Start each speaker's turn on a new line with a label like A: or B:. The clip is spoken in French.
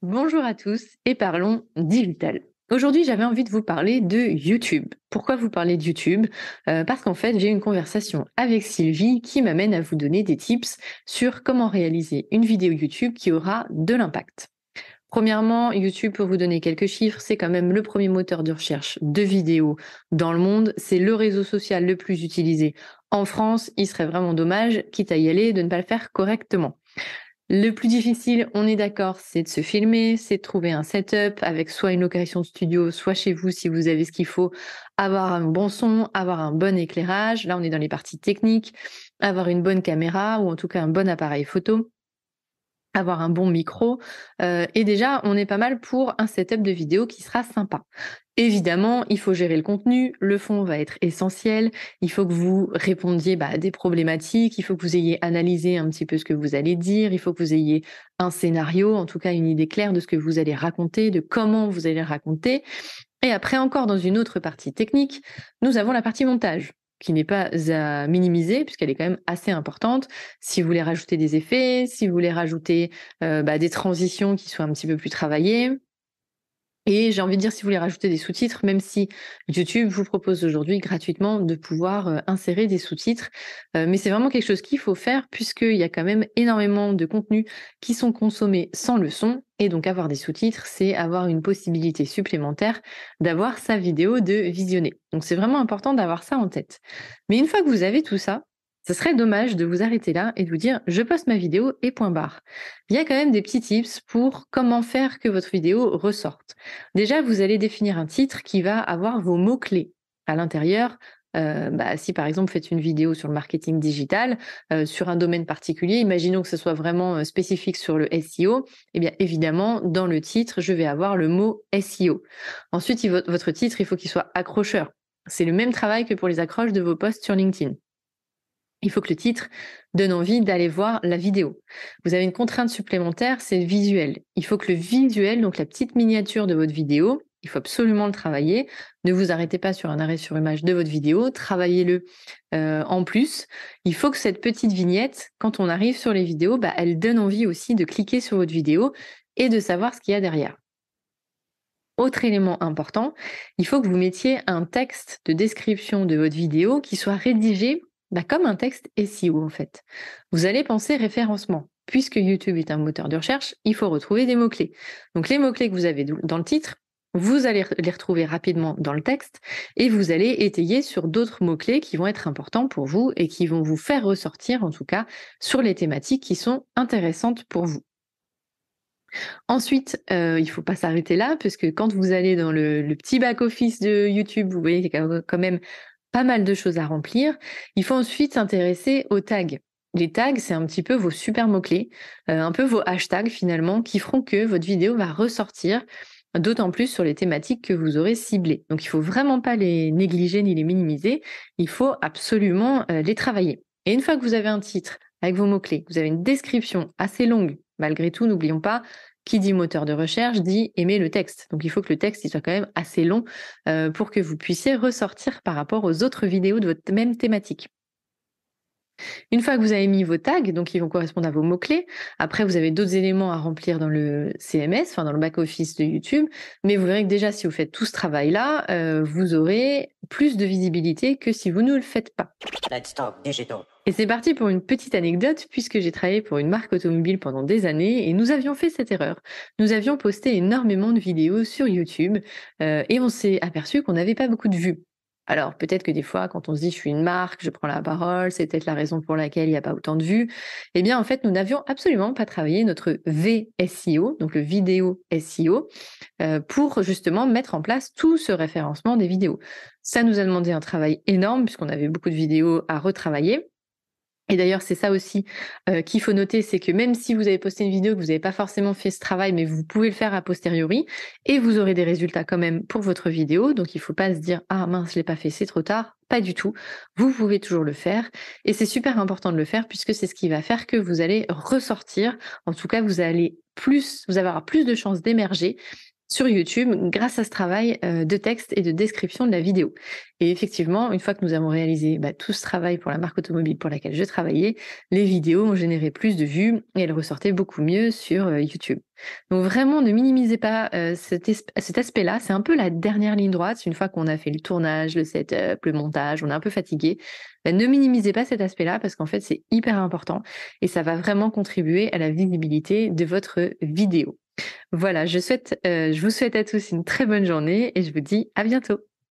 A: Bonjour à tous et parlons digital. Aujourd'hui, j'avais envie de vous parler de YouTube. Pourquoi vous parler de YouTube? Parce qu'en fait, j'ai une conversation avec Sylvie qui m'amène à vous donner des tips sur comment réaliser une vidéo YouTube qui aura de l'impact. Premièrement, YouTube, pour vous donner quelques chiffres, c'est quand même le premier moteur de recherche de vidéos dans le monde. C'est le réseau social le plus utilisé en France. Il serait vraiment dommage, quitte à y aller, de ne pas le faire correctement. Le plus difficile, on est d'accord, c'est de se filmer, c'est de trouver un setup avec soit une location de studio, soit chez vous si vous avez ce qu'il faut, avoir un bon son, avoir un bon éclairage. Là, on est dans les parties techniques, avoir une bonne caméra ou en tout cas un bon appareil photo, avoir un bon micro. Et déjà, on est pas mal pour un setup de vidéo qui sera sympa. Évidemment, il faut gérer le contenu, le fond va être essentiel, il faut que vous répondiez à des problématiques, il faut que vous ayez analysé un petit peu ce que vous allez dire, il faut que vous ayez un scénario, en tout cas une idée claire de ce que vous allez raconter, de comment vous allez raconter. Et après, encore dans une autre partie technique, nous avons la partie montage, qui n'est pas à minimiser, puisqu'elle est quand même assez importante. Si vous voulez rajouter des effets, si vous voulez rajouter des transitions qui soient un petit peu plus travaillées, et j'ai envie de dire, si vous voulez rajouter des sous-titres, même si YouTube vous propose aujourd'hui gratuitement de pouvoir insérer des sous-titres, mais c'est vraiment quelque chose qu'il faut faire puisqu'il y a quand même énormément de contenus qui sont consommés sans le son, et donc avoir des sous-titres, c'est avoir une possibilité supplémentaire d'avoir sa vidéo de visionner. Donc c'est vraiment important d'avoir ça en tête. Mais une fois que vous avez tout ça, ce serait dommage de vous arrêter là et de vous dire je poste ma vidéo et point barre. Il y a quand même des petits tips pour comment faire que votre vidéo ressorte. Déjà, vous allez définir un titre qui va avoir vos mots-clés à l'intérieur. Si par exemple vous faites une vidéo sur le marketing digital, sur un domaine particulier, imaginons que ce soit vraiment spécifique sur le SEO, eh bien évidemment, dans le titre, je vais avoir le mot SEO. Ensuite, votre titre, il faut qu'il soit accrocheur. C'est le même travail que pour les accroches de vos posts sur LinkedIn. Il faut que le titre donne envie d'aller voir la vidéo. Vous avez une contrainte supplémentaire, c'est le visuel. Il faut que le visuel, donc la petite miniature de votre vidéo, il faut absolument le travailler. Ne vous arrêtez pas sur un arrêt sur image de votre vidéo, travaillez-le en plus. Il faut que cette petite vignette, quand on arrive sur les vidéos, elle donne envie aussi de cliquer sur votre vidéo et de savoir ce qu'il y a derrière. Autre élément important, il faut que vous mettiez un texte de description de votre vidéo qui soit rédigé comme un texte SEO en fait. Vous allez penser référencement. Puisque YouTube est un moteur de recherche, il faut retrouver des mots-clés. Donc les mots-clés que vous avez dans le titre, vous allez les retrouver rapidement dans le texte et vous allez étayer sur d'autres mots-clés qui vont être importants pour vous et qui vont vous faire ressortir en tout cas sur les thématiques qui sont intéressantes pour vous. Ensuite, il ne faut pas s'arrêter là, parce que quand vous allez dans le petit back-office de YouTube, vous voyez qu'il y a quand même pas mal de choses à remplir. Il faut ensuite s'intéresser aux tags. Les tags, c'est un petit peu vos super mots-clés, un peu vos hashtags finalement, qui feront que votre vidéo va ressortir, d'autant plus sur les thématiques que vous aurez ciblées. Donc il ne faut vraiment pas les négliger ni les minimiser, il faut absolument les travailler. Et une fois que vous avez un titre avec vos mots-clés, vous avez une description assez longue, malgré tout, n'oublions pas, qui dit moteur de recherche dit aimer le texte. Donc il faut que le texte il soit quand même assez long pour que vous puissiez ressortir par rapport aux autres vidéos de votre même thématique. Une fois que vous avez mis vos tags, donc ils vont correspondre à vos mots-clés, après vous avez d'autres éléments à remplir dans le CMS, enfin dans le back-office de YouTube, mais vous verrez que déjà si vous faites tout ce travail-là, vous aurez plus de visibilité que si vous ne le faites pas.
B: Let's talk digital.
A: Et c'est parti pour une petite anecdote, puisque j'ai travaillé pour une marque automobile pendant des années et nous avions fait cette erreur. Nous avions posté énormément de vidéos sur YouTube et on s'est aperçu qu'on n'avait pas beaucoup de vues. Alors peut-être que des fois, quand on se dit je suis une marque, je prends la parole, c'est peut-être la raison pour laquelle il n'y a pas autant de vues. Eh bien en fait, nous n'avions absolument pas travaillé notre VSEO, donc le vidéo SEO, pour justement mettre en place tout ce référencement des vidéos. Ça nous a demandé un travail énorme puisqu'on avait beaucoup de vidéos à retravailler. Et d'ailleurs, c'est ça aussi qu'il faut noter, c'est que même si vous avez posté une vidéo, que vous n'avez pas forcément fait ce travail, mais vous pouvez le faire a posteriori, et vous aurez des résultats quand même pour votre vidéo. Donc il ne faut pas se dire « Ah mince, je ne l'ai pas fait, c'est trop tard ». Pas du tout. Vous pouvez toujours le faire. Et c'est super important de le faire puisque c'est ce qui va faire que vous allez ressortir. En tout cas, vous allez avoir plus de chances d'émerger sur YouTube grâce à ce travail de texte et de description de la vidéo. Et effectivement, une fois que nous avons réalisé tout ce travail pour la marque automobile pour laquelle je travaillais, les vidéos ont généré plus de vues et elles ressortaient beaucoup mieux sur YouTube. Donc vraiment, ne minimisez pas cet aspect-là. C'est un peu la dernière ligne droite. Une fois qu'on a fait le tournage, le setup, le montage, on est un peu fatigué, ne minimisez pas cet aspect-là parce qu'en fait, c'est hyper important et ça va vraiment contribuer à la visibilité de votre vidéo. Voilà, je vous souhaite à tous une très bonne journée et je vous dis à bientôt.